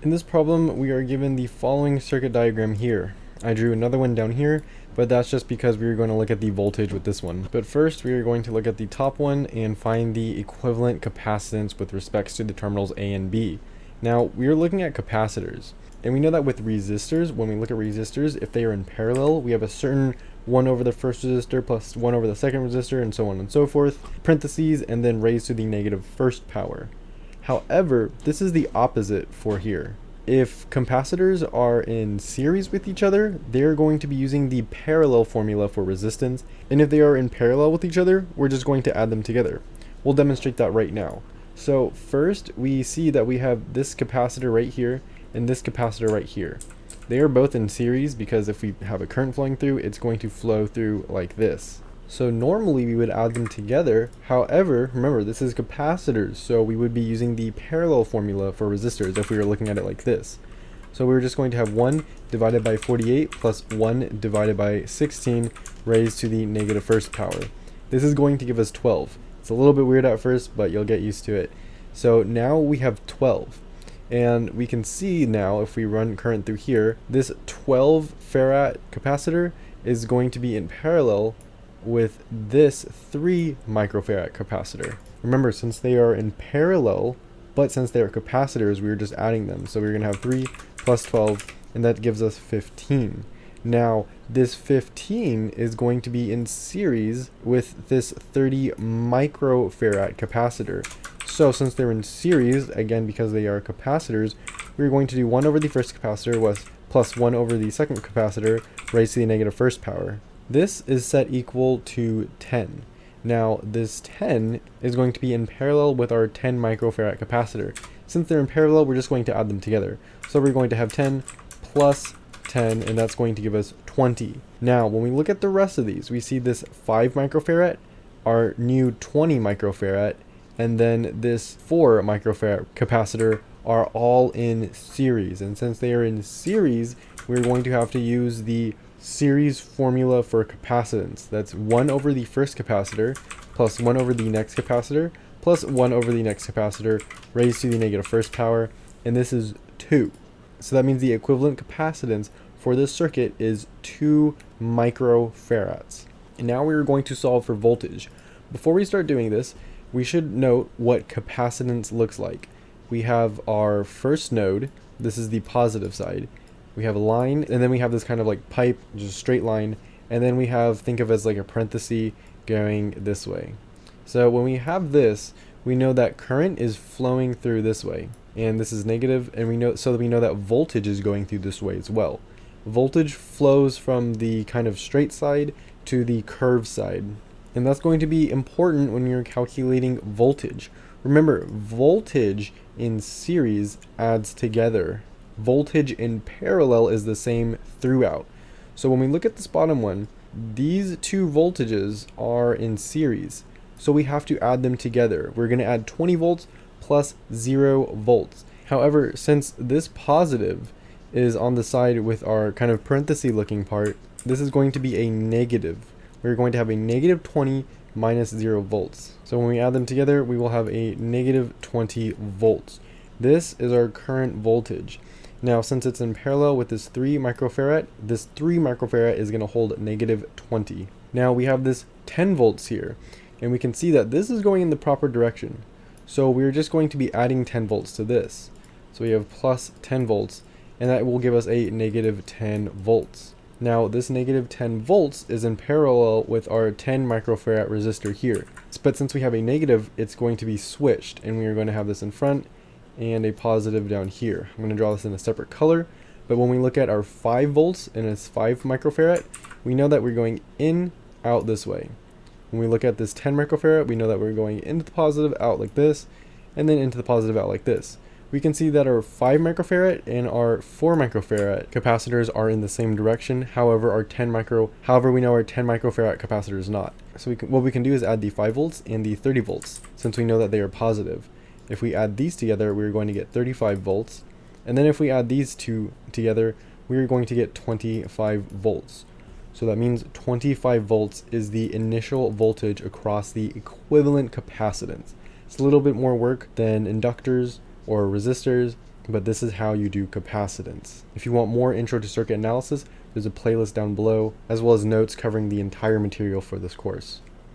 In this problem, we are given the following circuit diagram here. I drew another one down here, but that's just because we are going to look at the voltage with this one. But first, we are going to look at the top one and find the equivalent capacitance with respects to the terminals A and B. Now, we are looking at capacitors, and we know that with resistors, when we look at resistors, if they are in parallel, we have a certain 1 over the first resistor plus 1 over the second resistor, and so on and so forth, parentheses, and then raised to the negative first power. However, this is the opposite for here. If capacitors are in series with each other, they're going to be using the parallel formula for resistance, and if they are in parallel with each other, we're just going to add them together. We'll demonstrate that right now. So first, we see that we have this capacitor right here and this capacitor right here. They are both in series because if we have a current flowing through, it's going to flow through like this. So normally we would add them together. However, remember, this is capacitors, so we would be using the parallel formula for resistors if we were looking at it like this. So we're just going to have 1 divided by 48 plus 1 divided by 16 raised to the negative first power. This is going to give us 12. It's a little bit weird at first, but you'll get used to it. So now we have 12. And we can see now, if we run current through here, this 12 farad capacitor is going to be in parallel with this 3 microfarad capacitor. Remember, since they are in parallel, but since they are capacitors, we're just adding them. So we're going to have 3 plus 12, and that gives us 15. Now, this 15 is going to be in series with this 30 microfarad capacitor. So since they're in series, again, because they are capacitors, we're going to do 1 over the first capacitor plus 1 over the second capacitor raised to the negative first power. This is set equal to 10. Now, this 10 is going to be in parallel with our 10 microfarad capacitor. Since they're in parallel, we're just going to add them together. So we're going to have 10 plus 10, and that's going to give us 20. Now, when we look at the rest of these, we see this 5 microfarad, our new 20 microfarad, and then this 4 microfarad capacitor are all in series. And since they are in series, we're going to have to use the series formula for capacitance. That's 1 over the first capacitor plus 1 over the next capacitor plus 1 over the next capacitor raised to the negative first power, and this is 2. So that means the equivalent capacitance for this circuit is 2 microfarads. And now we are going to solve for voltage. Before we start doing this, we should note what capacitance looks like. We have our first node, this is the positive side. We have a line, and then we have this kind of like pipe, just a straight line, and then we have, think of as like a parenthesis going this way. So when we have this, we know that current is flowing through this way, and this is negative, and we know that voltage is going through this way as well. Voltage flows from the kind of straight side to the curved side, and that's going to be important when you're calculating voltage. Remember, voltage in series adds together. Voltage in parallel is the same throughout. So when we look at this bottom one, these two voltages are in series. So we have to add them together. We're going to add 20 volts plus 0 volts. However, since this positive is on the side with our kind of parenthesis looking part, this is going to be a negative. We're going to have a negative 20 minus 0 volts. So when we add them together, we will have a negative 20 volts. This is our current voltage. Now, since it's in parallel with this 3 microfarad, this 3 microfarad is going to hold negative 20. Now we have this 10 volts here, and we can see that this is going in the proper direction. So we're just going to be adding 10 volts to this. So we have plus 10 volts, and that will give us a negative 10 volts. Now this negative 10 volts is in parallel with our 10 microfarad resistor here. But since we have a negative, it's going to be switched, and we are going to have this in front and a positive down here. I'm going to draw this in a separate color, but when we look at our 5 volts and it's 5 microfarad, we know that we're going in, out this way. When we look at this 10 microfarad, we know that we're going into the positive, out like this, and then into the positive, out like this. We can see that our 5 microfarad and our 4 microfarad capacitors are in the same direction. However, we know our 10 microfarad capacitor is not. So what we can do is add the 5 volts and the 30 volts, since we know that they are positive. If we add these together, we're going to get 35 volts. And then if we add these two together, we're going to get 25 volts. So that means 25 volts is the initial voltage across the equivalent capacitance. It's a little bit more work than inductors or resistors, but this is how you do capacitance. If you want more intro to circuit analysis, there's a playlist down below, as well as notes covering the entire material for this course.